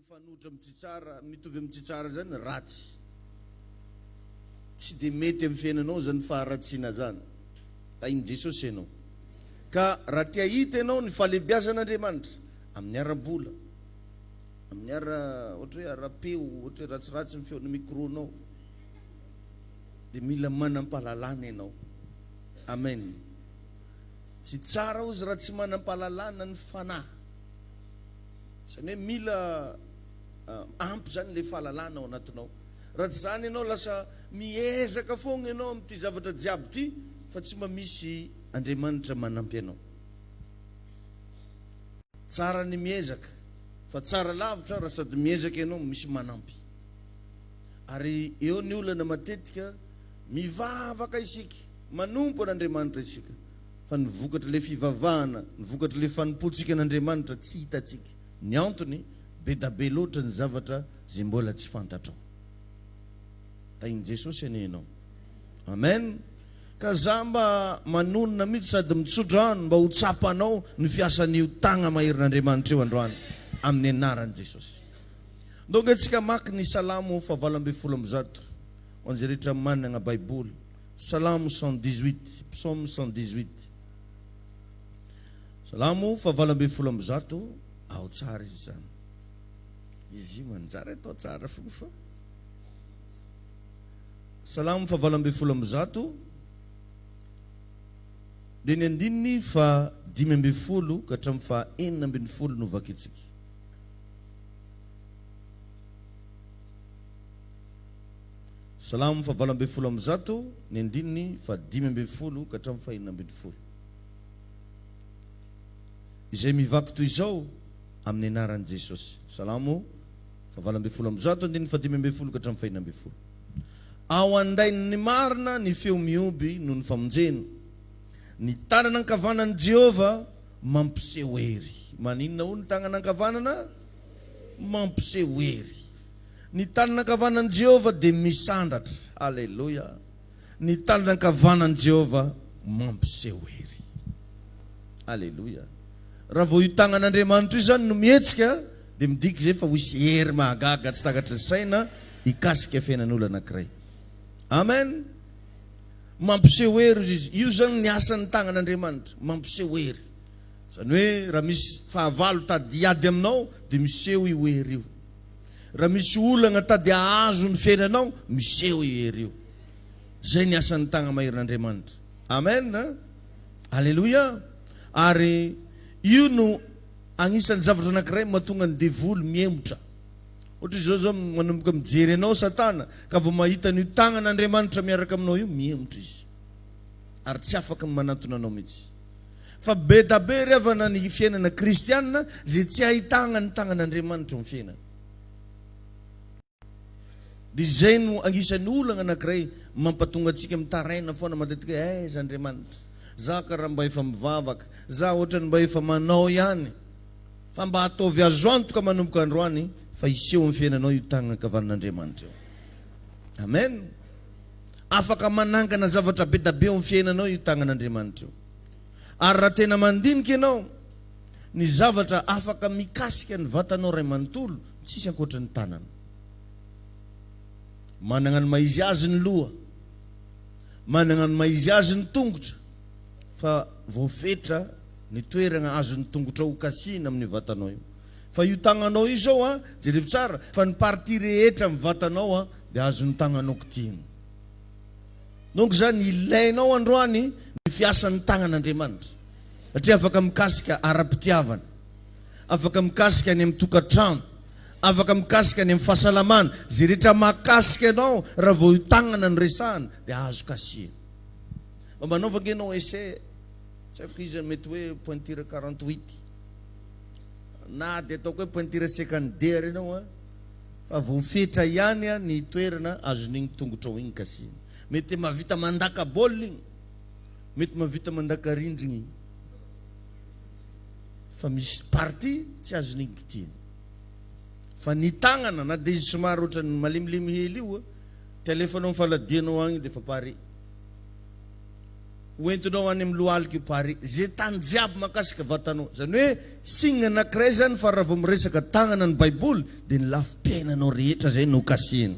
mifanotra mitsitsara mitovy mitsitsara zany ratsy tsy de mety amin'ny fiainanao zany faharatsiana zany tainy Jesosy ianao ka raha tia hita ianao ny fahalebiazan'Andriamanitra amin'ny ara-bola amin'ny ohatra hoe ara-peo ohatra hoe ratsiratsy ny feon'ny micronao de mila manam-pahalalana ianao. Amen. Tsy tsara ozy raha tsy manam-pahalalana ny fanahy zany hoe mila ampy zany le fahalalana ao anatinao. Raha tsy zany ianao lasa miezaka foana ianao amin'ity zavatra jiaby ity fa tsy mamisy Andriamanitra manampy ianao. Tsara ny miezaka fa tsara lavitra raha sady miezaka ianao misy manampy. Ary eo ny olana matetika mivavaka isika manompo an'Andriamanitra isika fa ny vokatra le fivavahana ny vokatra le fanompoantsika an'Andriamanitra tsy hitatsika. Ny antony be da be loatra ny zavatra zay mbola tsy fantatrao. Tainy Jesosy ianao. Amen. Ka za mba manonona mihitsy sady mitsodrano mba ho tsapanao ny fiasan'io tagna maherin'Andriamanitra io androany amin'ny anaran'i Jesosy. Donc antsika maky ny Salamo fahavalo folo amby zato ho an'izay rehetra manana Baiboly. Salamo 118, Psaume 118. Salamo fahavalo folo amby zato ao tsara izy zany. Izy io manjary atao tsara fofa. Salamo fahavalo folo amby zato dia ny andininy fa 5 ka hatramin'ny fa 4 no vakitsika. Salamo fahavalo folo amby zato ny andininy fa 5 ka hatramin'ny fa 4. Izay mivaky toy izao amin'ny anaran'i Jesosy. Salamo fahavalo folo amby zato andininy fa 5 ka hatramin'ny fa 4. Ao andainy marina ny feo mioby noho ny famonjena. Ny tanana ankavanan'i Jehova mampiseho hery. Maninona ho ny tanana ankavanana? Mampiseho hery. Ny tanana ankavanan'i Jehova dia misandatra. Alleluia. Ny tanana ankavanan'i Jehova mampiseho hery. Alleluia. Raha vao io tagnan'Andriamanitra io zany no mihetsika dia midika zay fa ho isy hery mahagaga tsy takatra ny saina hikasika fiainan'olona anankiray. Amen. Mampiseho hery izy. Io zany ny asan'ny tagnan'Andriamanitra, mampiseho hery. Zany hoe raha misy fahavalo tady ady aminao dia miseho io hery io. Raha misy olana tady ahazo ny fiainanao, miseho io hery io. Zay ny asan'ny tagna maherin'Andriamanitra. Amen. Alleluia. Ary io no anisan'ny zavatra anankiray mahatonga ny devoly miemotra. Ohatra zao manomboka mijery anao Satana ka vao mahita ny tagnan'Andriamanitra miaraka aminao io miemotra izy. Ary tsy afaka manatona anao mihitsy. Fa be da be revana ny fiainana kristianina zay tsy ahitana ny tagnan'Andriamanitra amin'ny fiainana. Dia zay no anisan'ny olana anankiray mampatonga antsika mitaraina foana matetika aiza Andriamanitra. Za ka raha mba efa mivavaka, za ohatra ny mba efa manao ihany. Fa mba ataovy azo antoka manomboka androany fa iseho amin'ny fiainanao io tagnana ankavanan'Andriamanitra io. Amen. Afaka manangana zavatra be da be amin'ny fiainanao io tagnan'Andriamanitra io. Ary raha tena mandinika ianao ny zavatra afaka mikasika ny vatanao ray manontolo tsisy ankoatra ny tanana. Manana ny maizy azy ny loha, manana ny maizy azy ny tongotra, fa voafetra ny toerana azo ny tongotra ho kasina amin'ny vatanao io. Fa io tagnanao io zao jerevy tsara fa ny parti rehetra amin'ny vatanao dia azo ny tagnanao kitihina. Donc zany ilainao androany ny fiasan'ny tagnan'Andriamanitra. Satria afaka mikasika ara-pitiavana, afaka mikasika any amin'ny tokantrano, afaka mikasika any amin'ny fahasalamana. Zay rehetra mahakasika anao raha vao io tagnana ny resahana dia azo kasina. Manaovaka ianao essai, tsy haiko izy mety hoe pointure 48 na dia ataoko hoe pointure secondaire ianao fa voafetra ihany ny toerana azon'igny tongotra ho igny kasina. Mety mavita mandaka baolina igny, mety mavita mandaka rindrina igny, fa misy parti tsy azon'igny kitihina. Fa ny tagnana na dia izy somary ohatra ny malimilimy hely io, telefonao faladianao agny dia fa pare. hoentinao any amin'ny lohalika io pare zay tany jiaby makasika vatanao zany hoe signa anankiray zany fa raha vao miresaka tagnana ny baiboly dia ny lafim-piainanao rehetra zay no kasihany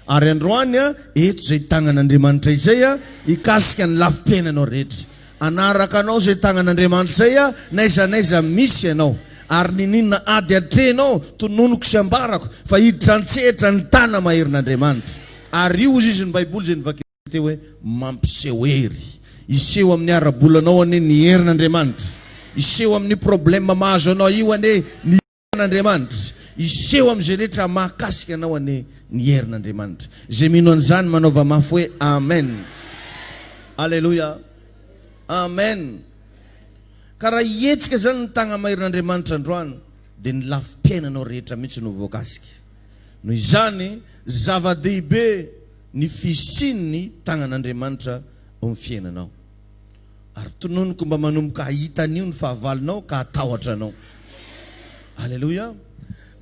ary androany a eto zay tagnan'Andriamanitra izay a ikasika ny lafim-piainanao rehetra anaraka anao zay tagnan'Andriamanitra zay a naiza misy ianao ary ninina ady atrenao tononoko sy ambarako fa hiditra antsehatra ny tana maherin'Andriamanitra ary io izy ny baiboly zay nivakina teo hoe mampiseho hery iseho amin'ny arabolanao ane ny herin'Andriamanitra iseho amin'ny problema mahazo anao io ane ny herin'Andriamanitra iseho amin'izay rehetra mahakasika anao ane ny herin'Andriamanitra zay mino an'izany manaova mafy hoe amen alleluia amen karaha hietsika zany ny tagna maherin'Andriamanitra androany dia ny lafim-piainanao rehetra mihitsy no voakasika noho izany zava-dehibe ny fisin'ny tagnan'Andriamanitra ao amin'ny fiainanao ary tononoko mba manomboka hahitan'io ny fahavalonao ka hatahotra anao alleluia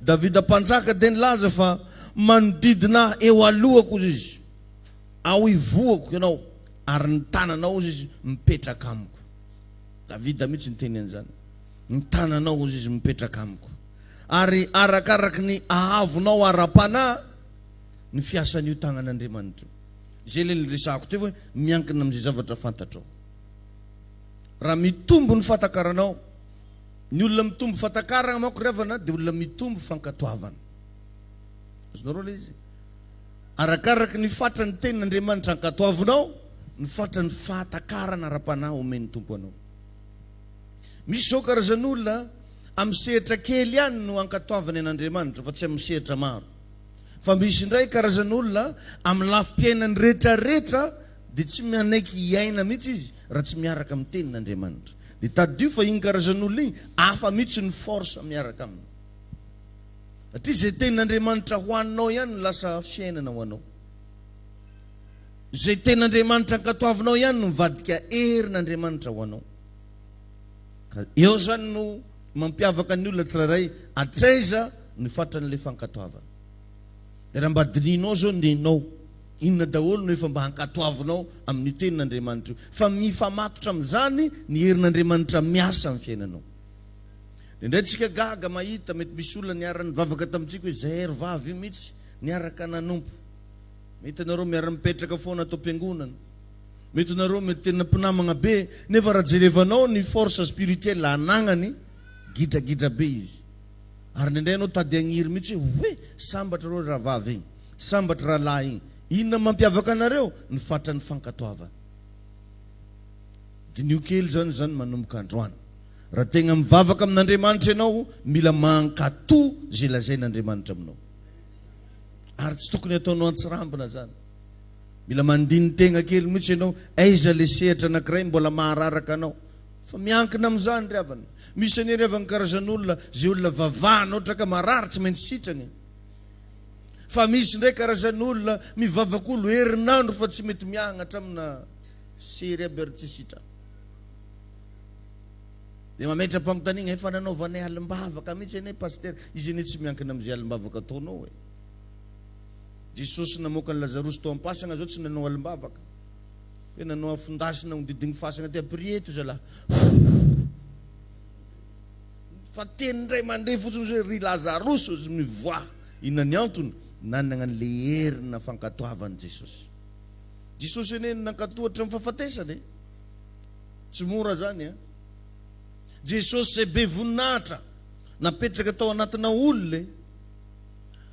Davida mpanjaka dia nilaza fa manodidina eo alohako izy ao ivoako ianao ary ny tananao izy mipetraka amiko Davida mihitsy niteny an'izany ny tananao izy mipetraka amiko ary arakaraky ny ahavonao ara-panahy ny fiasan'io tagnan'Andriamanitra zay le niresahako teo hoe miankina amin'izay zavatra fantatrao raha mitombo ny fatakaranao ny olona mitombo fatakarana manko revana dia olona mitombo fankatoavana azonareo le izy arakaraky ny fatra ny tenin'Andriamanitra ankatoavinao ny fatra ny fatakarana ara-panahy omeny tompo anao misy zao karazan'olona amin'ny sehatra kely ihany no ankatoavana an'Andriamanitra fa tsy amin'ny sehatra maro fa misy indray karazan'olona amin'ny lafim-piainany rehetrarehetra dia tsy manaiky hiaina mihitsy izy raha tsy miaraka amin'ny tenin'Andriamanitra dia tadio fa iny karazan'olona iny hafa mihitsy ny force miaraka aminy satria zay tenin'Andriamanitra ho aninao ihany no lasa fiainana ho anao zay tenin'Andriamanitra ankatoavinao ihany no mivadika herin'Andriamanitra ho anao eo zany no mampiavaka ny olona tsirairay atraiza ny fatran'ilay fankatoavana dia raha mba dininao zao ninao inona daholo no efa mba hankatoavinao amin'ny tenin'Andriamanitra io fa mifamatotra amin'izany ny herin'Andriamanitra miasa amin'ny fiainanao indray tsika gaga mahita mety misy olona niarany vavaka tamintsika hoe zahery vavy io mihitsy niaraka nanompo mety anareo miara-mipetraka foana atao am-piangonana mety anareo mety tena mpinamagna be nefa raha jerevanao ny force spirituelle anagnany gidragidra be izy ary nindray anao tady agniry mihitsy hoe sambatra reo raha vavy igny sambatra raha lahy igny inona mampiavaka anareo ny fatran'ny fankatoavana dinio kely zany manomboka androany raha tegna mivavaka amin'Andriamanitra ianao mila mankatoa zay lazain'Andriamanitra aminao ary tsy tokony ataonao antsirambina zany mila mandiny tegna kely mihitsy ianao aiza le sehatra anankiray mbola mahararaka anao fa miankina amin'izany ry havana misy ane ry havana karazan'olona zay olona vavahana ohatra ka marary tsy maintsy sitrany fa misy ndray karazan'olona mivavak'olo herinandro fa tsy mety miagnatra amina sery aby ary tsy sitra dia mametra mpanotanigna efa nanaovanay alim-bavaka mihitsy ane paster izy ane tsy miankina amin'izay alim-bavaka ataonao hoe Jesosy namoaka ny Lazarosy tao am-pasana zao tsy nanao alim-bavaka hoe nanao afondasina nodidigny fasana ty aprieto zalahy fa teny indray mandeha fotsiny hoe ry Lazarosy ozy mivoa inona ny antony nanana n'le herina fankatoavany Jesosy ene nankatohatra amin'ny fahafatesany tsy mora zany a Jesosy zay be voninahitra napetraka tao anatina olona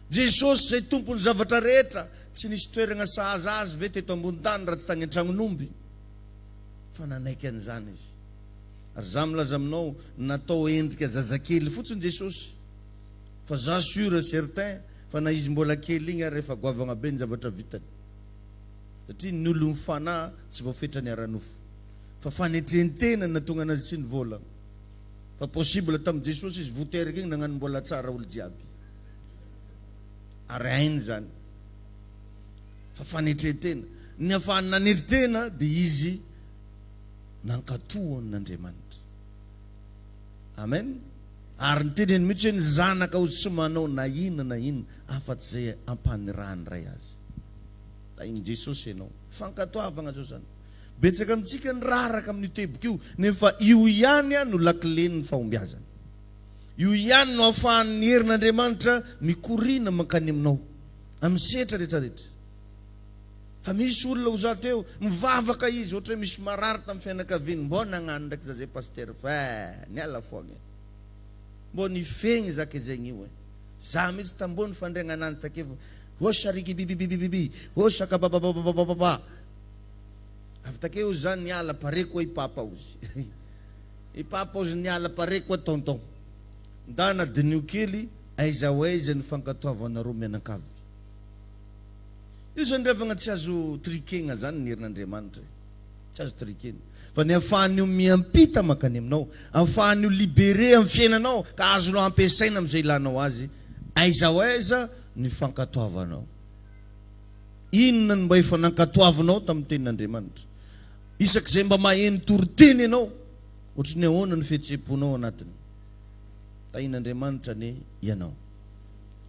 Jesosy zay tompony zavatra rehetra tsy nisy toerana sahaza azy ve teto ambony tany raha tsy tagny an-tragnonomby fa nanaiky an'izany izy ary za milaza aminao natao endrika zazakely fotsiny Jesosy fa za sûr certain fa na izy mbola kely igny ary efa goavagna be ny zavatra vitany satria ny olo mifanahy tsy voafetra ny ara-nofo fa fanetrentena natonga anazy tsy nivolagna fa possible tamin'ny Jesosy izy voterika igny nagnano mbola tsara olo jiaby ary hainy zany fa fanetrentena ny afahany nanetritena dia izy nankatohan'Andriamanitra amen ary nyteneny mihitsy hoe ny zanaka ho tsy manao na inona afa-tsy zay ampanirany ray azy da iny Jesosy ianao fankatoavagna zao zany betsaka amitsika ny raraka amin'ny teboka io, nefa io ihany no lakilen'ny fahombiazana. Io ihany no ahafahan'ny herin'Andriamanitra mikorina mankany aminao amin'ny setra rehetrarehetra. Fa misy olona ho za teo mivavaka izy, ohatra hoe misy marary tamin'ny fianakaviany, mbô nagnano ndraiky zazay pasteur, fa niala foagna. Mbô nifegny zaka zegny io. Za mitsy tambony fandregna anany takevo. Osariky bibibibibibi, osaka babababababa. Avy takeo zany niala pare koa ipapa ozy. Ipapa ozy niala pare koa tonton. Ndana dinio kely aiza ny fankatoavana roa mianakavy. Io zany revagna tsy azo trikegna zany ny herin'Andriamanitra. Tsy azo trikegna. Fa ny ahafahan'io miampita makany aminao, ahafahan'io libere amin'ny fiainanao ka azonao ampiasaina amin'izay ilanao azy, aiza ny fankatoavanao. Inona ny mba efa nankatoavanao tamin'ny tenin'Andriamanitra? Isak'izay mba maheno toroteny ianao, ohatra ny ahoana ny fihetseham-ponao anatiny. Tahin'Andriamanitra ny ianao.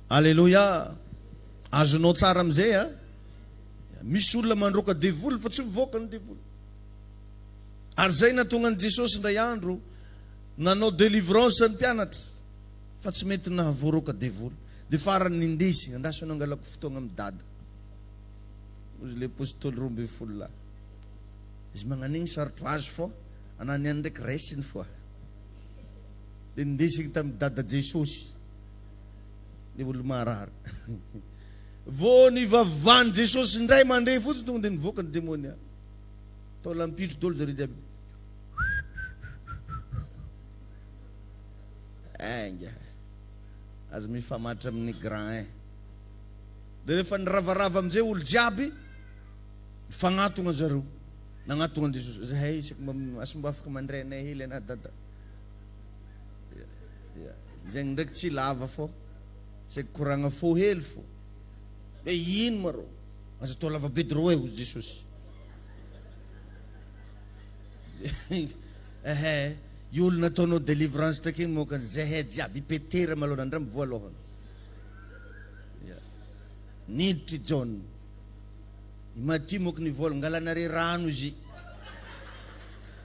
Alleluia. Azonao tsara amin'izay a? Misy olona mandroaka devoly fa tsy mivoaka ny devoly. Ary zay natonga an'i Jesosy indray andro nanao délivrance ny mpianatra, fa tsy mety nahavoaroaka devoly. Dia farany nindesy, andasy anao angalako fotoagna amin'ny dada. Ozy le apôstôly 12 la. Izy magnan'igny sarotro azy fô, ananiany ndraiky raisiny fô. Dia nindesy tamin'ny dada Jesosy. Dia olo marary. Vô nivavany Jesosy indray mandeha fotsiny tonga dia nivoaka ny démônia. Tao lampitro dolo zare jiaby. Ainga. Azo mifamatra amin'ny grand. Dia rehefa niravarava amin'izay olo jiaby, fagnatogna zareo. Nagnatogna an'i Jesosy. Zahay asy mba afaka mandray anay hely ana dada. Zegny ndraiky tsy lava fô. Saika koragna fô hely fô. Dia ino marô? Aza atao lava be drô hozy Jesosy. Io olona ataonao délivrance takeny moka zahay jiaby petera malôha nandram voalohany. Niditry John. Maty moka nivolagna ngalanare rano izy.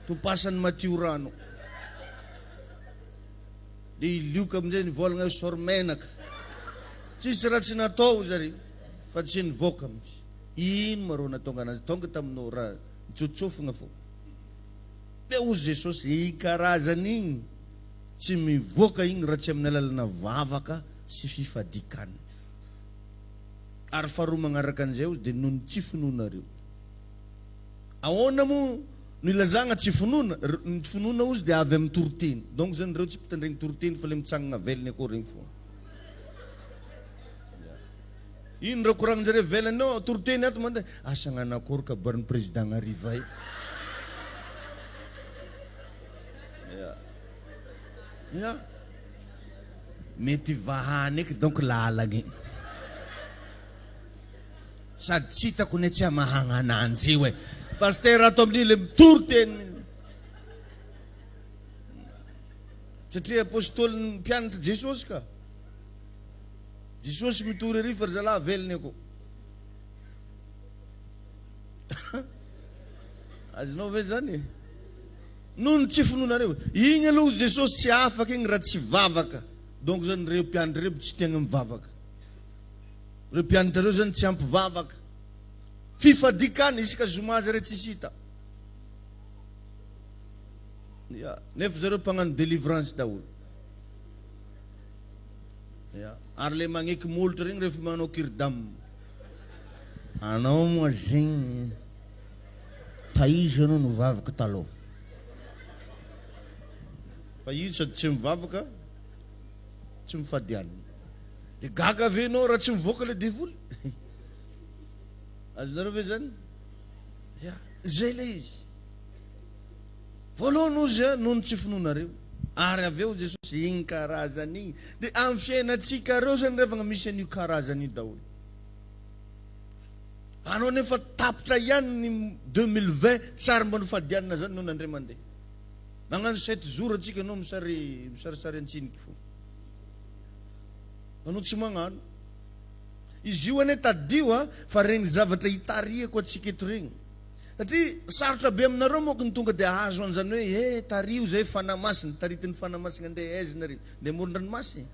Topasany Matio rano. Dia ilioka amin'izay nivolagna io sormenaka. Tsisy raha tsy natao zare, fa tsy nivoaka mihitsy. Ino marô natonga anazy? Tonga taminao raha nitsotsofogna fô. Dia ozy Jesosy ikarazan'igny tsy mivoaka igny raha tsy amin'ny alalana vavaka sy fifadikana. Ary faharoa magnaraka an'izay ozy dia noho ny tsy finoanareo. Ahoana mo no ilazagna tsy finoana? Ny finoana ozy dia avy amin'ny toroteny. Donc zany reo tsy mpitandregny toroteny fa le mitsanagna velony akao regny fô. Ino raha koragnin-jareo velany ao toroteny ato mandeha. Asa gn'anakory ka barin'ny président ariva ay. Mety vahany eky donc lalagny. Sady tsy hitako ne tsy amahagna ananjy io e. Pasteur ato amin'io le toroteny. Satria apôstôly mpianatra Jesosy ka. Jesosy mitory ery fa ry zalahy velony ako. Azonao ve zany e? Noho ny tsy finoanareo. Igny aloha Jesosy tsy afaka igny raha tsy vavaka. Donc zany reo mpianatra reo tsy tegna mivavaka. Reo mpianatra reo zany tsy ampivavaka. Fifadikana isika zomazy re tsisy hita. Nefa zareo mpagnano délivrance daholo. Ary le magneky molotra regny rehefa manao kiridam. Anao moa zegny taiza anao nivavaka taloha. Fa io sady tsy mivavaka, tsy mifadiana. Dia gaga avenao raha tsy mivoaka le devoly. Azonareo ve zany? Zay le izy. Voalohany ozy noho ny tsy finoanareo. Ary aveo Jesosy igny karazan'igny. Dia amin'ny fiainantsika reo zany revagna misy an'io karazan'io daholo. Anao nefa tapitra ihany ny 2020 tsary mba nifadianina zany noho nandray mandeha. Magnano 7 jours atsika anao misarisary antsiniky fo. Anao tsy magnano. Izy io ane tadio fa regny zavatra hitariako atsika eto regny. satria sarotra be aminareo moka ny tonga dia azo an'izany hoe tario zay fanamasina taritiny fanamasina andeha aizinareo dia moron-dranomasina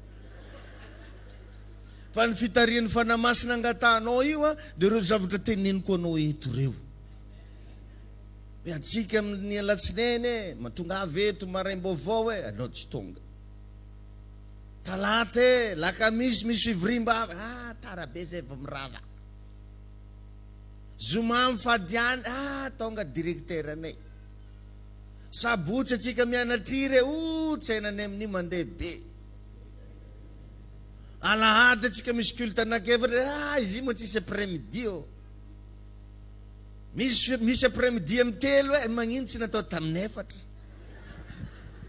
fa ny fitarian'ny fanamasina angatanao io dia ireo zavatra teneniko anao eto reo atsika amin'ny alatsinainy matonga avy eto maraim-baovao anao tsy tonga talata lakamisy misy fivoriam-bava tarabe zay vao mirava zoma mifadiany tonga directeur anay sabotsy atsika mianatry tsainany amin'ny mandeha be alahady atsika misy culte anakefatra izy mo tsisy après-midi misy après-midi amin'ny telo magnino tsy natao tamin'ny efatra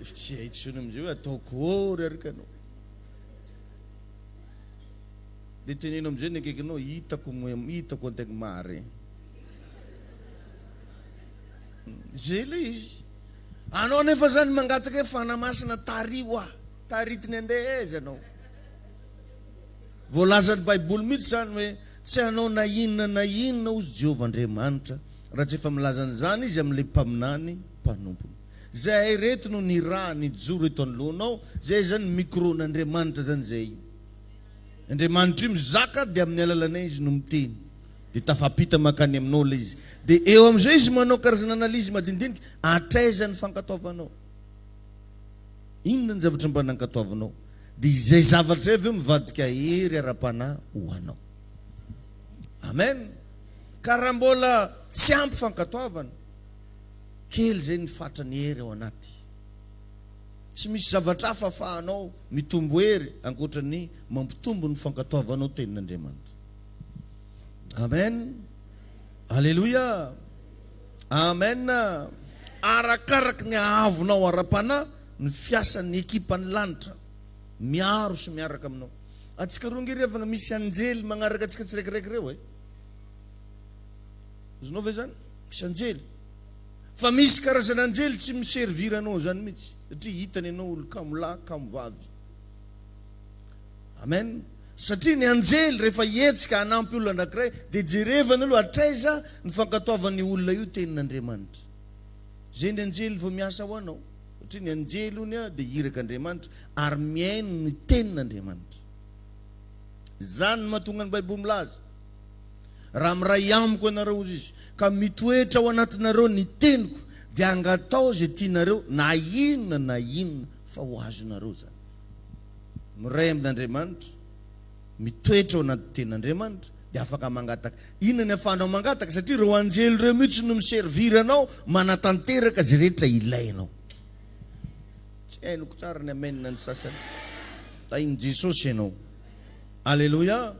tsy haitsony amizay ataoko ory arikanao dia tenenao amizay ny akaikinao hitako antegna mare zay le izy anao nefa zany mangataka hoe fanamasina tario taritiny andeha aiza anao voalazan'ny baiboly mihitsy zany hoe tsy anao na inona ozy Jehovah Andriamanitra raha tsy efa milazany zany izy amin'ilay mpaminany mpanompony zay reto no ny raha ny joro eto anoloanao zay zany micron'Andriamanitra zany zay Andriamanitra io mizaka dia amin'ny alalanay izy no miteny dia tafapita makany aminao le izy dia eo amizay izy manao karazana analizy madinidinika atraiza ny fankatoavanao inona ny zavatra mba nankatoavanao dia izay zavatra zay avy eo mivadika hery ara-panahy ho anao amen ka raha mbola tsy ampy fankatoavana kely zay ny fatrany hery ao anaty tsy misy zavatra hafa afahanao mitombo hery ankoatra ny mampitombo ny fankatoavanao tenin'Andriamanitra amen alleluia amen arakaraka ny ahavonao ara-panahy ny fiasan'ny ekipa ny lanitra miaro sy miaraka aminao atsika rongery avana misy anjely magnaraka atsika tsiraikiraiky reo izinao ve zany misy anjely fa misy karazana anjely tsy miservira anao zany mihitsy satria hitany anao olo kamolahy kamovavy amen satria ny anjely rehefa hetsika hanampy olona anankiray dia jerevana aloha atraiza ny fankatoavan'ny olona io tenin'Andriamanitra zay ny anjely vao miasa ho anao satria ny anjely ony dia hiraka Andriamanitra ary miaino ny tenin'Andriamanitra zany mahatonga ny baiboly milaza raha miray amiko anareo ozy izy ka mitoetra ao anatinareo ny teniko dia angatao zay tianareo na inona fa ho azonareo zany miray amin'Andriamanitra mitoetra ao anaty tenin'Andriamanitra dia afaka mangataka inona ny afahanao mangataka satria reo anjely reo mihitsy no miserviranao manatanteraka zay rehetra ilainao tsy hainoko tsara ny amenina ny sasany tainy Jesosy ianao alleluia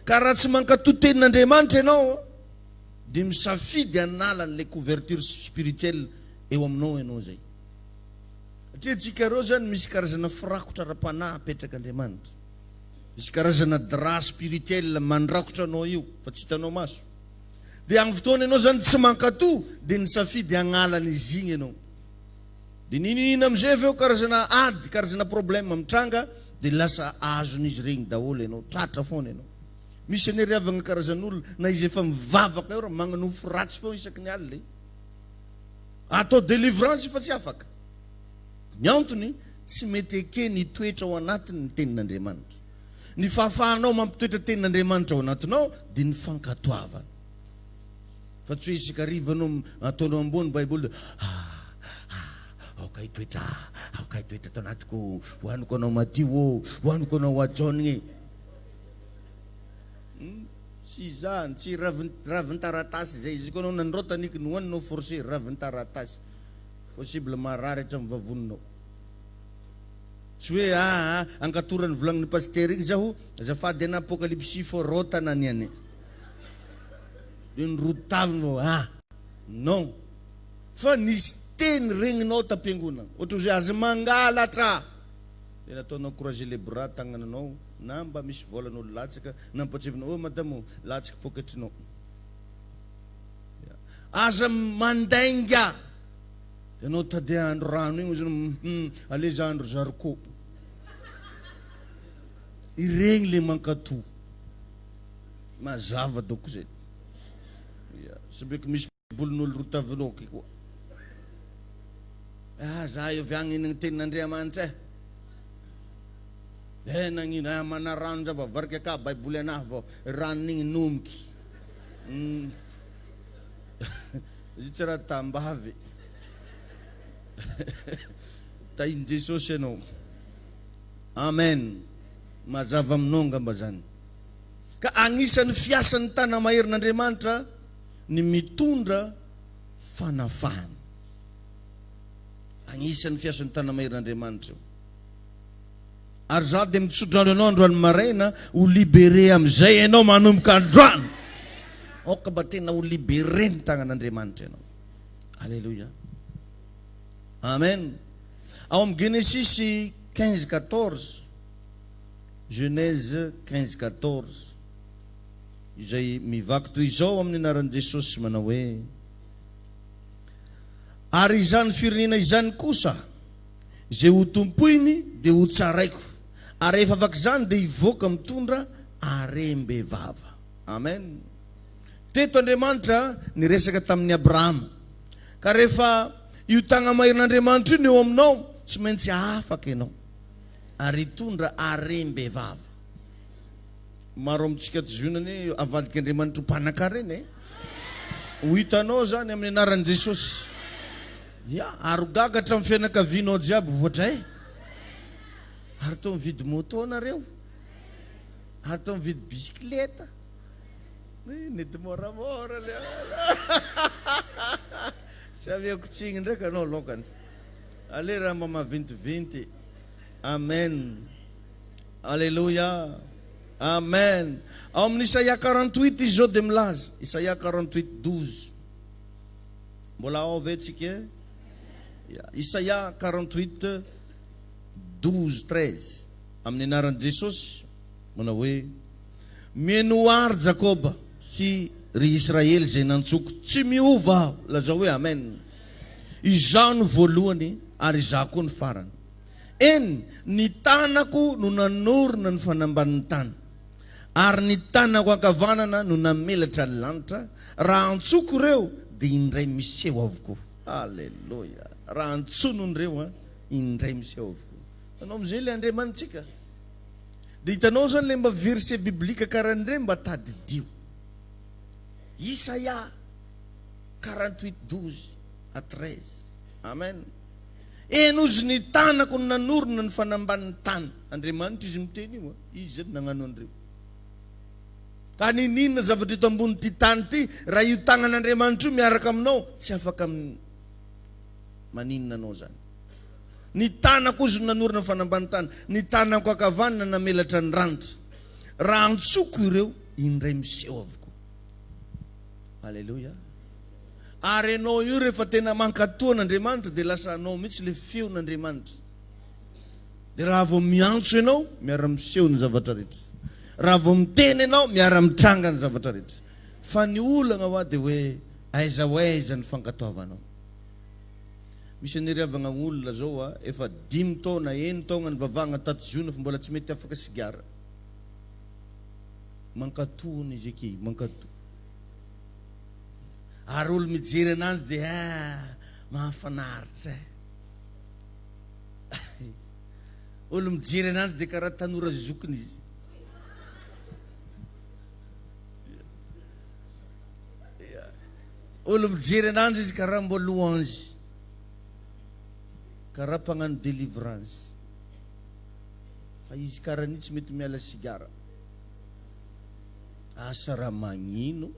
ka raha tsy mankatoa tenin'Andriamanitra ianao dia misafidy anala n'ilay couverture spirituelle eo aminao ianao zay satria tsika reo zany misy karazana firakotra ara-panahy apetraka Andriamanitra misy karazana drap spirituel mandrakotra anao io fa tsy hitanao maso dia amin'ny fotoana ianao zany tsy mankatoa dia nisafidy agnalana izy igny ianao dia ninina amizay avy eo karazana problème mitranga dia lasa azon'izy regny daholo ianao tratra foana ianao misy anery avana karazan'olona na izy efa mivavaka eo raha magnanofo ratsy feo isaky ny alina atao délivrance fa tsy afaka ny antony tsy mety eke ny toetra ao anatiny ny tenin'Andriamanitra ny fahafahanao mampitoetra tenin'Andriamanitra ao anatinao dia ny fankatoavana fa tsy hoe isaka rivanao ataonao ambony baiboly aoka hitoetra tao anatiko hoaniko anao Mattio hoaniko anao ajonigny tsy zany tsy raviny taratasy zay izy ko anao nandrotaniky ny hoaninao forcé raviny taratasy possible marary hatramin'ny vavoninao tsy hoe ankatorany volagnin'ny paster iny zaho azafady ana apocalypse fo rotana niany dia nyrotaviny non fa nisy teny regninao tampiangona ohatra hoe aza mangalatra dia nataonao croiser les bras tagnananao na mba misy volan'olo latsaka na mpatsevina madamo latsaka poketrinao aza mandainga ianao tady andro rano igny zany aleza andro zarikô iregny le mankatoa mazava doko zay sy beky misy bolon'olo rotavinoky koa. Za io avy agny ny tenin'Andriamanitra nagnino mana rano zava varika ka baiboly anahy vao ranon'igny nomiky. Izy tsy raha tambavy. Tahin Jesosy ianao. Amen. Mazava aminao ngamba zany. Ka agnisan'ny fiasan'ny tana maherin'Andriamanitra ny mitondra fanafahana. Agnisan'ny fiasan'ny tana maherin'Andriamanitra. Ary za dia mitsodrano ianao androany maraina ho libere amizay ianao manomboka androany. Oka mba tena ho libere ny tagnan'Andriamanitra ianao. Alléluia. Amen. Ao amin'ny Genesis 15:14. Genèse 15:14. Izay mivaky toy izao amin'ny anaran'i Jesosy manao hoe: ary izany firenena izany kosa izay ho tompoiny dia ho tsaraiko, ary rehefa afaka izany dia hivoaka mitondra harem-behivava. Amen. Teto Andriamanitra niresaka tamin'ny Abrahama, ka rehefa io tagna maherin'Andriamanitra io eo aminao, tsy maintsy afaka ianao ary hitondra harem-behivava. Maro amintsika tizonany avadiky Andriamanitra ho mpanan-karena ho hitanao zany amin'ny anaran'i Jesosy. Arogaga hatramin'ny fianakavianao jiaby voatra ary tô mividy moto nareo, ary tô mividy bisikleta. Nety moramora le tsy aviako tsigny ndraiky anao lokany. Ale raha mba mavintivinty. Amen. Alléluia. Amen. Ao amin'ny Isaia 48 izy zao dia milaza. Isaia 48:12. Mbola ao ve tsika? Isaia 48:12-13. Amin'ny anaran'i Jesosy manao hoe: mihaino ary Jakoba sy ry Israely zay nantsoko, tsy miova aho. Lazao hoe amen. Izaho no voalohany ary izaho koa ny farany. Eny, ny tanako no nanorona ny fanambanin'ny tany, ary ny tanako ankavanana no namelatra ny lanitra. Raha antsoko ireo dia indray miseho avokoa. Alleluia. Raha antsonon'ireo indray miseho avokoa. Anao amizay le Andriamanitsika. Dia hitanao zany le mba verset biblika karahan'ireny mba tadidio. Isaia 48:12-13. Amen. Enozy ny tanako no nanorona ny fanambanin'ny tany. Andriamanitra izy miteny io, izy zany nagnano an'ireo. Ka ninona zavatra ito ambony ty tany ty, raha io tagnan'Andriamanitra io miaraka aminao, tsy afaka maninona anao zany. Ny tanako izy no nanorona ny fanambanin'ny tany, ny tanako ankavanana namelatra ny ranitra. Raha antsoko ireo indray miseho avokoa. Alléluia. Ary anao io rehefa tena mankatoan'Andriamanitra dia lasa anao mihitsy le feon'Andriamanitra. Dia raha vao miantso ianao miara-miseho ny zavatra rehetra, raha vao miteny ianao miara-mitranga ny zavatra rehetra. Fa ny olana hoa dia hoe aiza ho aiza ny fankatoavanao. Misy aniravagna olona zao efa 5 taona 9 taona ny vavagna tato ziona fa mbola tsy mety afaka sigara. Mankatoana izy eky, mankatoa. Ary olo mijery anazy dia mahafinaritra. Olo mijery anazy dia karaha tanora zokiny izy. Olo mijery anazy izy karaha mbo louange, karaha mpagnano délivrance. Fa izy karaha ny tsy mety miala sigara. Asa raha magnino.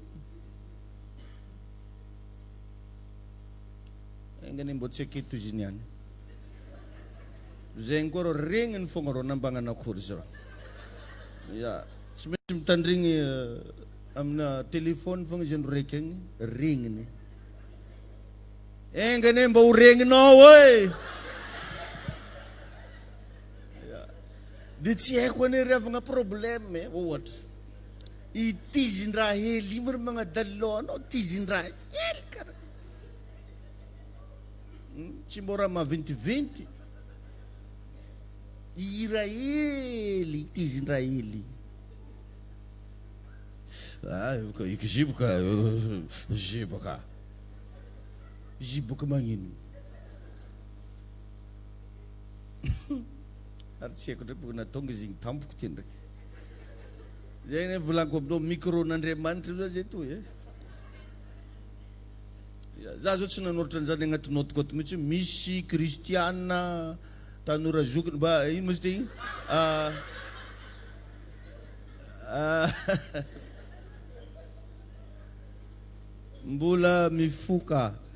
Engany mbo tsy aketo izy niany. Zay koa rô regniny fogna rô nambagnana akory zao. Tsy maintsy mitandrigny amina telefôny fogna izy andro raiky agny, regniny. Engany mba ho regninao e. Dia tsy haiko ane riavagna problème ohatra. Itizin-draha hely imo ry magnadalilao anao, tizin-draha hely karaha. Tsy mora mavintivinty. Ira hely, tizin-draha hely. Ikiziboka, ziboka. izy boka magnino ary tsy haiko ndraiky boka natonga izy igny tampoko ty ndraiky zay ne volako aminao micro n'Andriamanitra zao zay toy za zao tsy nanoratra an'izany agnaty notiko ato mihitsy misy kristiana tanora zokiny mba ino moa ty mbola mifoka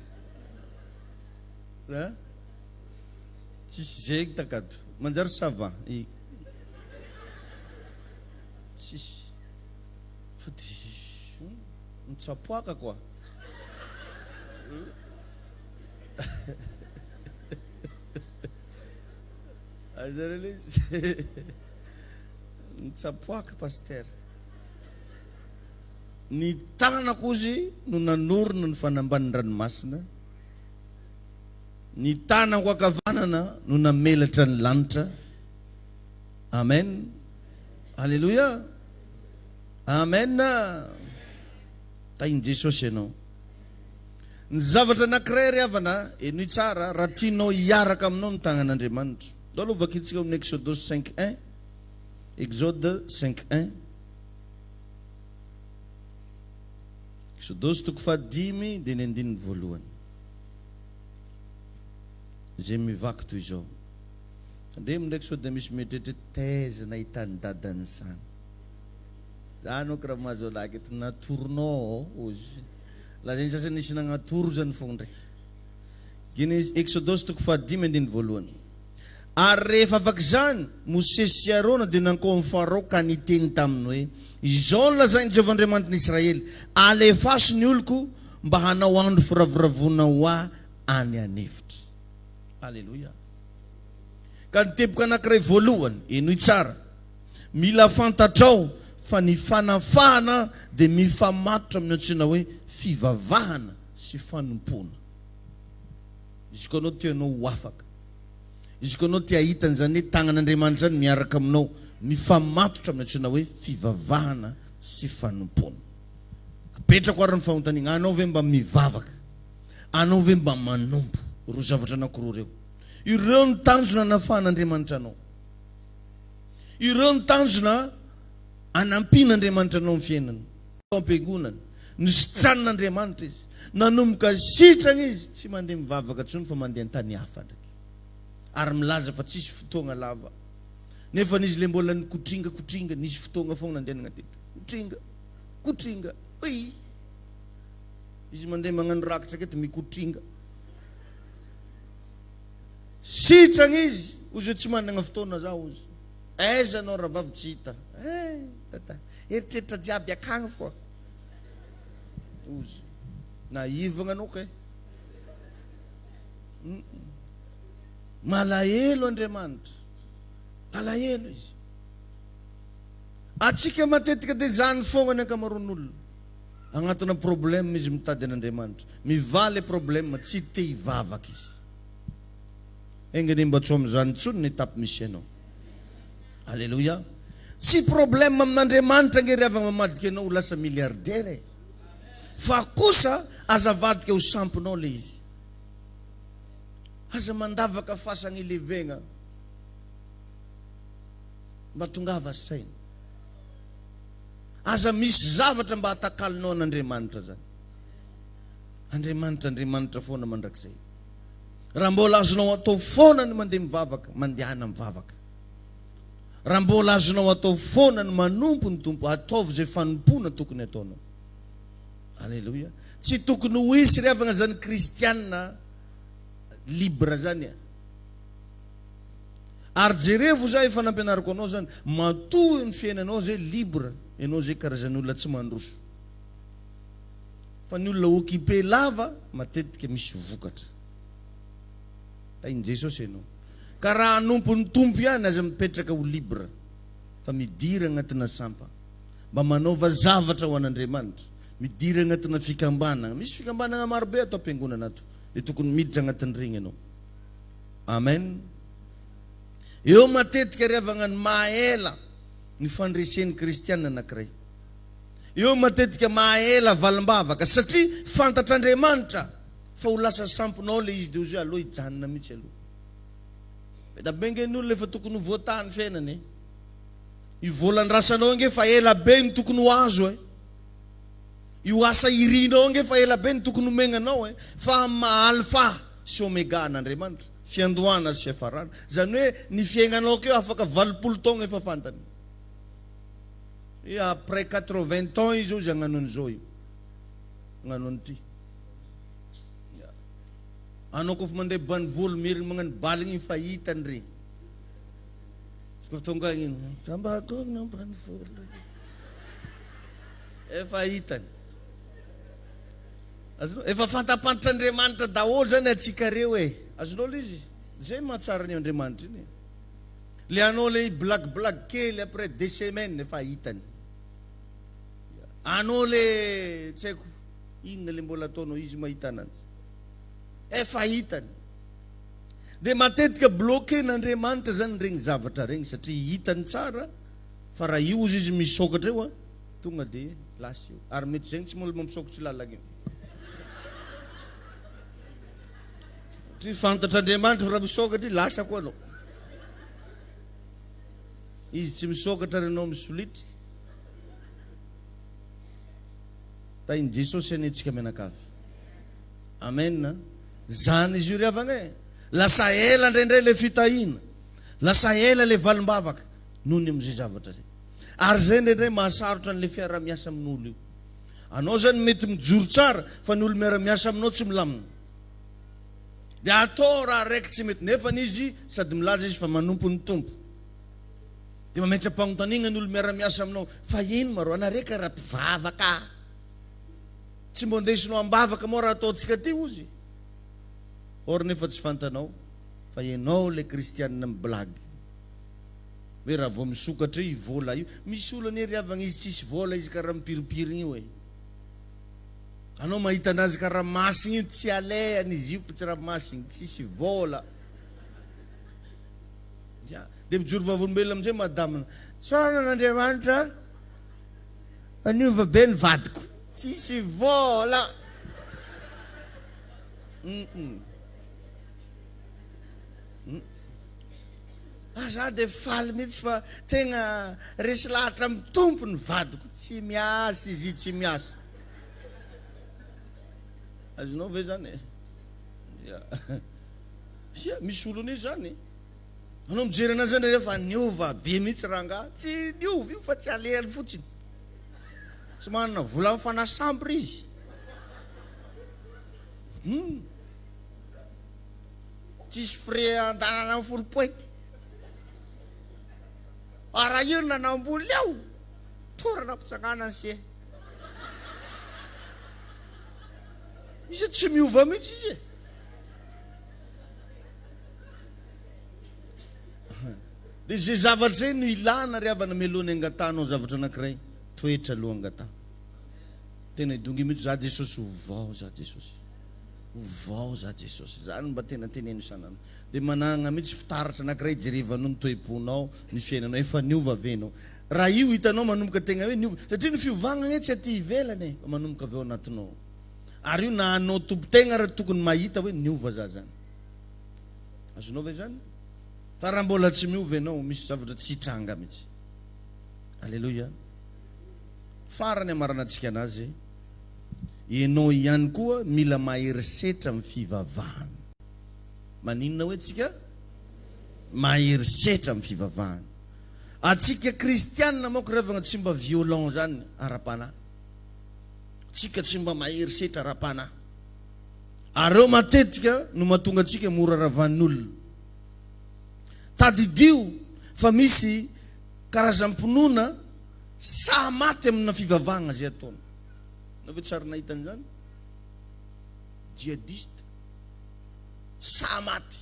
tsisy zay takato manjary sava tsisy fody mitsapoaka koa azarele mitsapoaka paster ny tanako izy no nanorona ny fanamban'ny ranomasina ny tanako akavanana no namelatra ny lanitra amen halleluja amen tainy Jesosy ianao ny zavatra anankiray ry havana enoy tsara raha tianao hiaraka aminao ny tagnan'Andriamanitra dao aloha vakitsika amin'ny Exode 5:1 Exode 5:1 Exode toko 5 dia ny 9 zay mivaky toy izao andremo ndraiky sao dia misy mieritreritra taiza nahitany dadany sany za no kiraha mahazo laky eto natoronao ozy la zay sasany nisy nagnatoro zany fogna ndraiky gny Exode toko 5 ary rehefa afaka zany Mosesy sy Arona dia nankony Farao ka niteny taminy hoe izao lazainy Jehovahandriamanitra n'Israely alefaso ny oloko mba hanao andro firaviravona hoa any anevitra alleluia ka niteboka anankiray voalohany enoy tsara mila fantatrao fa ny fanafahana dia mifamatotra amin'ny antsoina hoe fivavahana sy fanompona izy koa anao tianao ho afaka izy koa anao tia hitany zany hoe tagnan'Andriamanitra zany miaraka aminao mifamatotra amin'ny antsoina hoe fivavahana sy fanompona apetrako ary ny fanontaniana anao ve mba mivavaka anao ve mba manompo roa zavatra anankiroa reo ireo ny tanjona anafahan'Andriamanitra anao ireo ny tanjona anampian'Andriamanitra anao amin'ny fiainana ampiangonana ny sitran'Andriamanitra izy nanomboka sitrana izy tsy mandeha mivavaka tsony fa mandeha an-tany hafa ndraiky ary milaza fa tsisy fotoagna lava nefa n'izy le mbola ny kotringa nisy fotoagna fogna nandehanana teto kotringa oy izy mandeha magnano rakitra aketo mikotringa sitrana izy ozy tsy manana fotoana zao ozy aiza anao raha vavy tsy hita tata eritreritra jiaby akagny foa ozy na ivagna anao ke malahelo Andriamanitra alahelo izy atsika matetika dia zany fogna ny ankamaroan'olona agnatina problème izy mitady an'Andriamanitra mivaly problème tsy te hivavaka izy engany mba tsy amin'izany tsony ny étape misy ianao alleluia tsy problème amin'Andriamanitra nge ry avana mamadika ianao ho lasa milliardaire fa kosa azavadika ho sampinao le izy aza mandavaka fasagna ilevegna mba tongava saina aza misy zavatra mba hatakalinao an'Andriamanitra zany Andriamanitra foana mandrakizay raha mbola azonao atao foana ny mandeha mivavaka mandehana mivavaka raha mbola azonao atao foana ny manompo ny tompo ataovy zay fanompona tokony ataonao alleluia tsy tokony ho isy ry avana zany kristianina libre zany ary jerevo za efa nampianariko anao zany matoy ny fiainanao zay libre ianao zay karazan'olona tsy mandroso fa ny olona occupé lava matetika misy vokatra tainy Jesosy ianao ka raha anompony tompo ihany aza mipetraka ho libre fa midira agnatina sampa mba manaova zavatra ho an'Andriamanitra midira agnatina fikambanana misy fikambanana marobe atao ampiangonana ato dia tokony miditra agnatin'ny regny ianao amen eo matetika ry avana ny mahaela ny fandresen'ny kristianina anankiray eo matetika mahaela valim-bavaka satria fantatr'Andriamanitra fa ho lasa samponao le izy de ozy aloha hijanona mihitsy aloha. Da bengen'olona efa tokony ho voatany fiainany. Io volan-drasanao nge fa ela be ny tokony ho azo e. Io asa irinao nge fa ela be ny tokony ho megnanao e. Fa alfa sy omega n'Andriamanitra, fiandohana sy fiafarana. Zany hoe ny fiaignanao keo afaka 80 taogna efa fantany. Et après 80 ans izy ozy agnano an'izao io. Agnano an'ity. Anao kofa mandeha banivolo miriny magnano baligny fa hitany regny. Kofa tonga ino, sambakogna banivolo. Efa hitany. Efa fantapantr'Andriamanitra daholo zany atsika reo e. Azonao izy. Zay mahatsara ny Andriamanitra iny. Le anao le blague kely après 2 semaines efa hitany. Anao le tsy haiko inona le mbola ataonao izy mahita ananjy. Efa hitany. De matetika bloqué n'Andriamanitra zany regny zavatra regny satria hitany tsara fa raha io izy misokatra eo tonga de lasa io. Ary mety zegny tsy mbola mampisokatra lalagna io. Satria fantatr'Andriamanitra raha misokatra lasa koa anao. Izy tsy misokatra renao misolitry. Tainy Jesosy anetsika menakavy. Amen. Zany izy io ry havagna e. Lasa ela ndrendray le fitahina. Lasa ela le valim-bavaka noho ny am'izay zavatra zay. Ary zay ndrendray mahasarotra an'le fiara-miasa amin'olo io. Anao zany mety mijoro tsara fa ny olo miara-miasa aminao tsy milamina. De atao raha raiky tsy mety nefa izy sady milaza izy fa manompo ny tompo. De mametra-pagnontaniana ny olo miara-miasa aminao fa ino maro anareka raha mpivavaka. Tsy mbo ndesinao ambavaka moa raha ataontsika ty ozy. Or nefa tsy fantanao fa ianao le kristianina miblagy. Hoe raha vao misokatra io vola io. Misy olo ane ry havagna izy tsisy vola izy karaha mipiripirina io e. Anao mahita anazy karaha masina io tsy alehany izy io fa tsy raha masina tsisy vola. De mijoro vavolombelona amizay madamina. Soana n'Andriamanitra aniova be ny vadiko. Tsisy vola. Za de faly mihitsy fa tegna resy lahatra amin'ny tompo ny vadiko. Tsy miasa izy tsy miasa. Azonao ve zany e? Misy olo ane zany. Anao mijery anazy zany rehefa niova be mihitsy ranga. Tsy niova io fa tsy alehany fotsiny. Tsy manana vola mifanasambry izy. Tsisy frais andanana amin'ny folo poety. Raha io nanamboly ao torana mpitsangana se. Izy tsy miova mihitsy izy. De zay zavatra zay no ilana ry havana melohany angatanao zavatra anankiray. Toetra aloha angata. Tena idongy mihitsy za Jesosy ovao za Jesosy. Ovao za Jesosy. Zany mba tena teneno isanandro. De managna mihitsy fitaratra anankiray jerevanao ny toeponao, ny fiainanao efa niova venao. Raha io hitanao manomboka tegna hoe niova. Satria ny fiovagna tsy aty ivelany fa manomboka aveo anatinao. Ary io na anao tompo-tegna raha tokony mahita hoe niova za zany. Azonao ve zany? Fa raha mbola tsy miova ianao misy zavatra tsy hitranga mihitsy. Alleluia. Farany amarana antsika anazy. Ianao ihany koa mila maherisetra amin'ny fivavahana. Maninona hoe tsika? Maherisetra amin'ny fivavahana. Atsika kristianina moka revagna tsy mba violent zany ara-panahy. Tsika tsy mba maherisetra ara-panahy. Areo matetika no mahatonga atsika mora ravan'olona. Tadidio fa misy karazam-pinoana sa maty amina fivavahana zay ataony. Na ve tsara nahitany zany? Jihadiste sa maty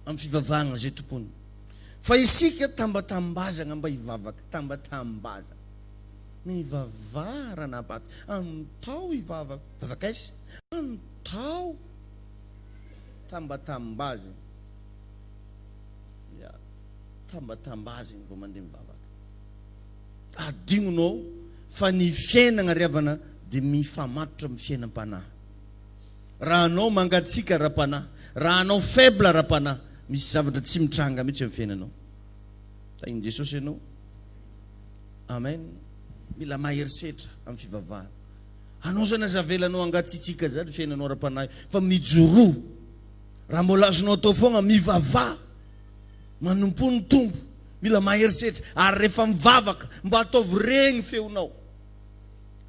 amin'ny fivavahana zay tompony. Fa isika tambatambazana mba hivavaka, tambatambazana. Mivavara paty. Antao hivavaka. Vavakaisy? Antao tambatambazana. Tambatambazana vao mandeha mivavaka. Adinonao fa ny fiainana ry havana de mifamatotra amin'ny fiainam-panahy. raha anao mangatsika ra-panahy, raha anao faible ra-panahy, misy zavatra tsy mitranga mihitsy amin'ny fiainanao. Tainy Jesosy ianao. Amen. Mila maherisetra amin'ny fivavahana. Anao zany azavelanao angatsitsika zany fiainanao ra-panahy, fa mijoro. Raha mbola azonao atao foana mivavaha, manompo ny tombo, mila maherisetra. Ary rehefa mivavaka mba ataovy regny feonao.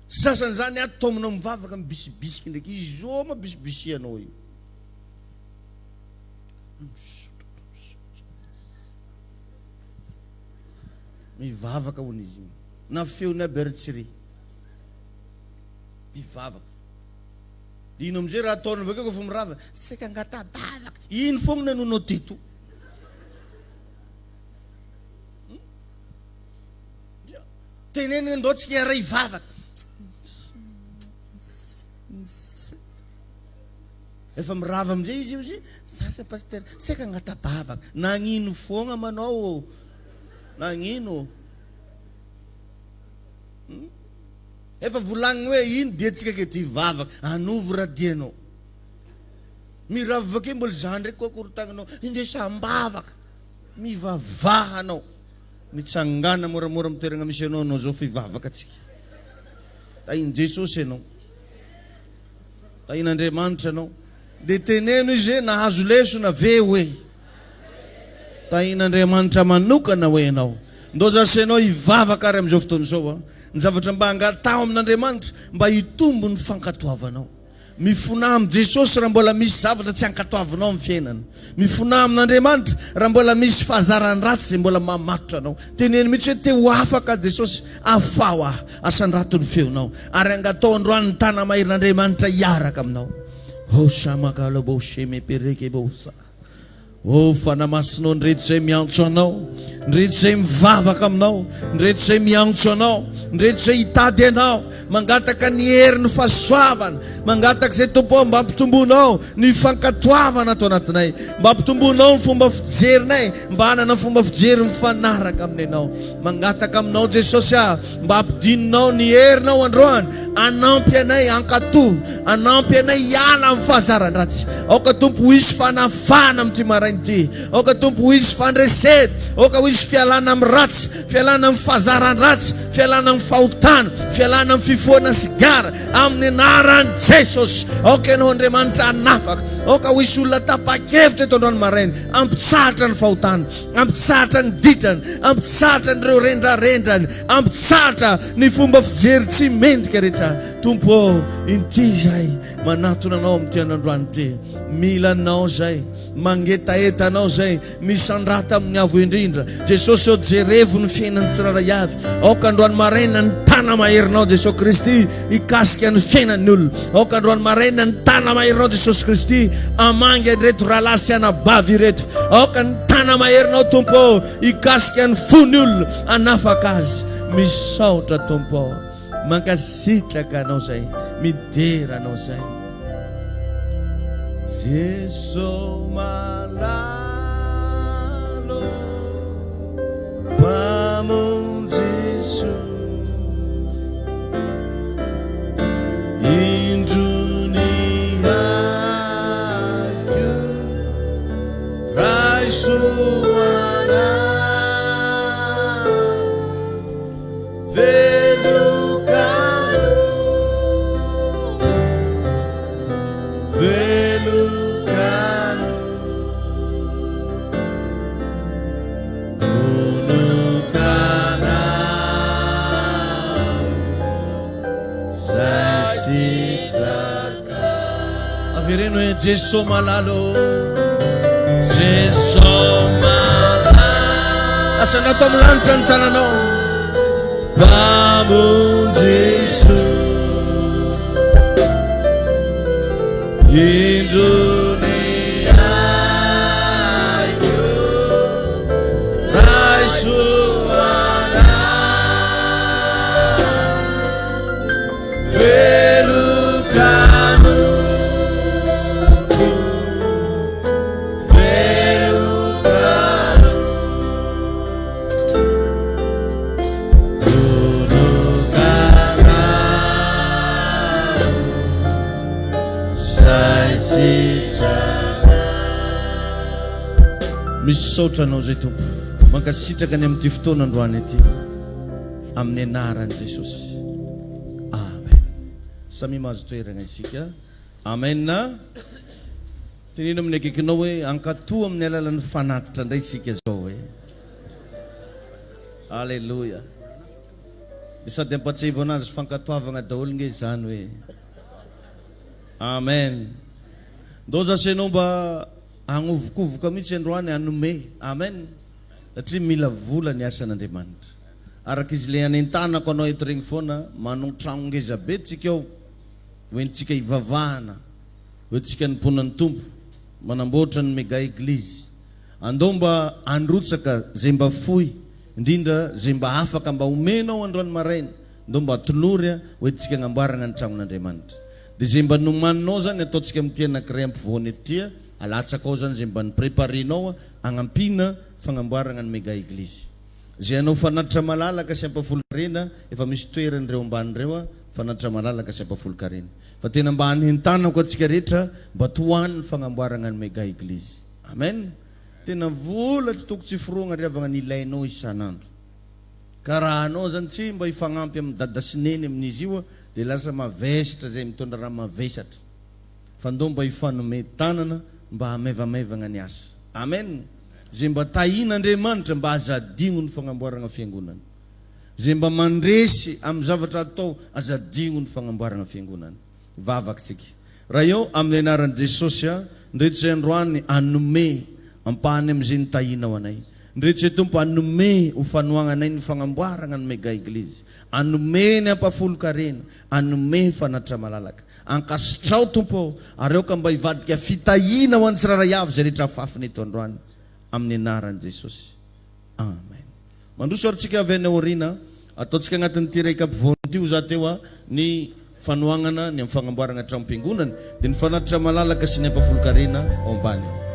Sasany zany ataominao mivavaka mibisibisiky ndraiky, izy zao mabisibisianao io. Mivavaka hono izy io. Na feony aby ary tsy re. Mivavaka. Ino amizay raha ataony avakeo kofa miravaka, seka angatabavaka. Ino fogna nanonao teto? Tenenina andao tsika iara ivavaka. Efa mirava amizay izy io izy, sasa pasteur, seka angatabavaka. Nagnino fogna manao? Nagnino? Efa volagniny hoe ino dia tsika keto ivavaka, anovo radianao. Miravaka mbola zany ndraiky koa korotagnanao, indesam-bavaka. Mivavahanao. Mitsangana moramora mitoerana misy anao, anao zao fivavaka tsika. Tainy Jesosy anao. Tain'Andriamanitra anao. De teneno izy nahazo lesona ve hoe. Tain'Andriamanitra manokana hoe anao. Ndao zasy anao ivavaka ary amizao fotoana zao. Ny zavatra mba angatao amin'Andriamanitra mba hitombo ny fankatoavanao. Mifona amin'ny Jesosy raha mbola misy zavatra tsy ankatoavanao amin'ny fiainana. Mifona amin'Andriamanitra raha mbola misy fahazaran-dratsy zay mbola mamatotra anao. Teneny mihitsy hoe te ho afaka Jesosy, afao aho, asandrato ny feonao. Ary angatao androany ny tana mahirin'Andriamanitra hiaraka aminao. Oh shamakala bo sheme pereke bosa. Oh fanamasinao ndreto zay miantso anao, ndreto zay mivavaka aminao, ndreto zay miantso anao, ndreto zay hitady anao, mangataka ny hery ny fahasoavana, mangataka zay tompo mba ampitombonao ny fankatoavana ato anatinay, mba ampitombonao ny fomba fijerinay, mba hanana ny fomba fijery mifanaraka aminao. Mangataka aminao Jesosy mba ampidinonao ny herinao androany, anampy anay ankatoh, anampy anay hiala amin'ny fahazaran-dratsy. Aoka tompo ho isy fanafana amin'ity maraina ity, aoka tompo ho isy fandresety, aoka ho isy fialana amin'ny ratsy, fialana amin'ny fahazaran-dratsy, fialana amin'ny fahotana, fialana amin'ny fifoana sigara amin'ny anaran'i Jesosy. Aoka ianao Andriamanitra anafaka, aoka ho isy olona tapa-kevitra eto androany maraina, ampitsahatra ny fahotana, ampitsahatra ny ditrany, ampitsahatra nireo rendrarendrany, ampitsahatra ny fomba fijery tsy mendika rehetra. Tompo, inty zay manatona anao amin'ity androany ity. Mila anao zay, mangetaeta anao zay, misandrata amin'ny avo indrindra. Jesosy o jerevo ny fiainany tsiraray avy. Aoka androany maraina ny tana maherinao Jesosy Kristy ikasika ny fiainan'ny olona. Aoka androany maraina ny tana maherinao Jesosy Kristy amangy reto rahalahy sy anabavy reto. Aoka ny tana maherinao tompo ikasika ny fony olona, anafaka azy. Misaotra tompo, mankasitraka anao zay, midera anao zay. Jesu malalo Pamun Jesu Indruni hayu Raisuana Velukanu Avereno e Jesu malalo, Jesu malalo. Asanato amlantra ny tananao. Pamun Jesu Indruni hayu Raisuana Velukanu Velukanu misaotra anao zay tompo mankasitraka ny amin'ity fotoana androany ity amin'ny anaran'i Jesosy. Amen. Samy mahazo toerana isika. Amen. Teneno amin'ny akaikinao hoe ankatoa amin'ny alalan'ny fanatitra indray isika zao hoe. Alleluia. Dia sady ampatsahivao anazy fankatoavana daholo nge izany hoe. Amen. Ndao zasy ianao mba hanovokovoka mihitsy androany hanome. Amen. Satria mila vola ny asan'Andriamanitra. Araka izy le anentanako anao eto regny foana manao trano ngeza be tsika ao hoentsika hivavahana hoentsika nimponan'ny tompo manamboatra ny mega eglizy andao mba androtsaka zay mba fohy indrindra zay mba afaka mba omenao androany maraina ndao mba atolory hoentsika hanamboarana ny tranon'Andriamanitra. Dia zay mba nomaninao zany ataontsika amin'ity anankiray ampovoany eto tia alatsaka ao zany zay mba nipreparenao hanampina fagnamboarana ny mega eglizy. Zay anao fanatitra malalaka sy ampafolo-karena efa misy toeran'ireo amban'ireo fanatitra malalaka sy ampafolo-karena. Fa tena mba hanentanako atsika rehetra mba tohan'ny fagnamboarana ny mega eglizy. Amen. Tena vola tsy toko tsy foroagna riavana ny ilainao isan'andro. Ka raha anao zany tsy mba hifagnampy amin'ny dada sy neny amin'izy io dia lasa mavesatra zay mitondra raha mavesatra. Fa ndao mba hifanome tanana mba hamevamevana ny asa. Amen. Zay mba tahin'Andriamanitra mba azadigno ny fagnamboarana fiangonana. Zay mba mandresy amin'ny zavatra atao azadigno ny fagnamboarana fiangonana. Vavaksika. Raha eo amin'ny anaran'i Jesosy ndreto zay androany anome ampahany amin'izay ny tahinao anay. Ndreto zay tompo anome ho fanoagna anay ny fagnamboarana ny mega eglizy. Anome ny ampafolo-karena, anome fanatitra malalaka. Ankasitrao tompo ary eo ka mba hivadika fitahina ho an'ny tsiraray avy zay rehetra afafiny eto androany. Amin'ny anaran'i Jesosy. Amen. Mandroso arintsika avy any aoriana ataontsika agnatin'ity raika ampovoany ity ho za teo ny fanoagnana ny amin'ny fagnamboarana trano-piangonana dia ny fanatitra malalaka sy ny ampafolo-karena ao ambany.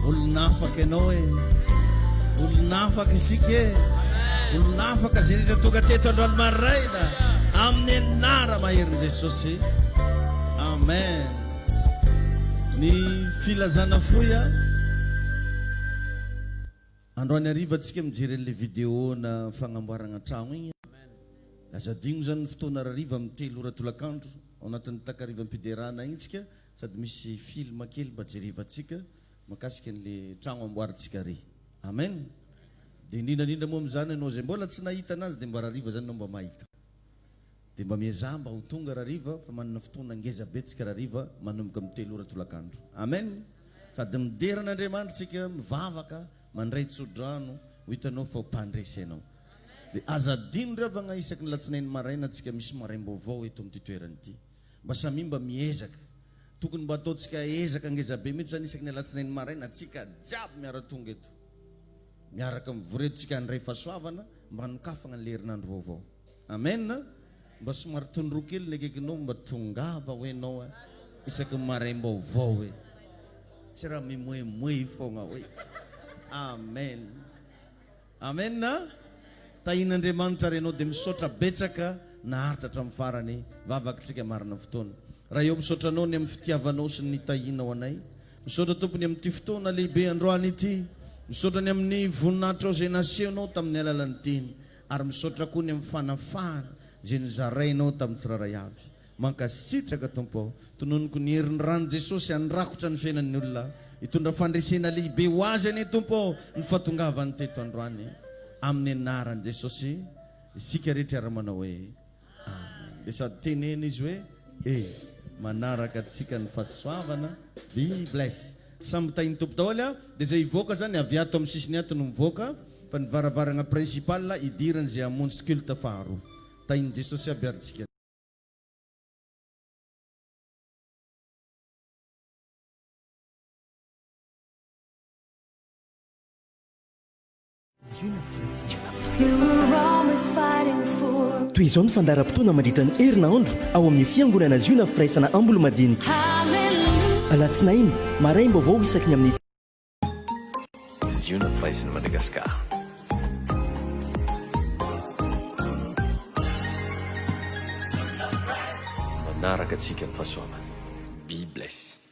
Olon'afaka ianao e. Olon'afaka isika e. Olon'afaka zay rehetra tonga teto androany maraina amin'ny anara maherin' Jesosy. Amen. Ny filazana foya androany hariva antsika mijery an'ilay vidéo na fagnamboarana trano igny. Azadigno zany ny fotoana rariva amin'ny 3 ora tolakandro ao anatin'ny takarivam-piderana igny tsika, sady misy film kely mba jerevantsika makasika an'le trano amboarintsika ry. Amen. Dia indrindrandrindra moa amin'izany ianao zay mbola tsy nahita anazy dia mba rariva zany ianao mba mahita. Dia mba miezah mba ho tonga rariva fa manana fotoana ngeza betsika rariva manomboka amin'ny 3 ora tolakandro. Amen. Sady mideran'Andriamanitra tsika mivavaka mandray tsodrano ho hitanao fa ho mpandresy ianao. Dia azadino ravagna isaky ny latsinainy maraina atsika misy maraim-baovao eto amin'ity toerana ity. Mba samy mba miezaka. Tokony mba ataontsika ezaka ngeza be mihitsy zany isaky ny latsinainy maraina atsika jiaby miara-tonga eto. Miaraka mivoretontsika andray fahasoavana mba nokafagna ny herinandro vaovao. Amen. Mba somary tondro kely ny akekinao mba tongava ho ianao isaky ny maraim-baovao hoe. Tsy raha mimoemoe fogna hoe. Amen. Amen na. Tahin'Andriamanitra renao dia misaotra betsaka naharitra hatramin'ny farany vavakitsika marina fotoana. Raha eo misaotra anao ny amin'ny fitiavanao sy ny tahinao anay. Misaotra tompony amin'ity fotoana lehibe androany ity. Misaotra ny amin'ny voninahitra zay nasehonao tamin'ny alalan'ny teny. Ary misaotra koa ny amin'ny fanafahana zay nizarainao tamin'ny tsiraray avy. Mankasitraka tompo tononoko ny herin'ny rano Jesosy andrakotra ny fiainan'ny olona. Hitondra fandresena lehibe ho azy any tompo ny fahatongavany teto androany. Amin'ny anaran'i Jesosy isika rehetra ara-manao hoe amen. Dia sady tenena izy hoe manaraka antsika ny fahasoavana. Be bless. Samby tahin'ny tompo daholo dia zay hivoaka zany avy ato amin'ny sisiny ato no mivoaka fa ny varavarana principal idirany zay hamonjy culte faharoa. Tahin'i Jesosy aby arintsika. Toy izao ny fandaharam-potoana mandritra ny herinandro ao amin'ny fiangonana Ziona firaisana Ambolomadiniky. Alatsinainy maraim-baovao isaky ny amin'ny Ziona firaisana Madagasikara. Manaraka antsika ny fahasoavana. Be bless.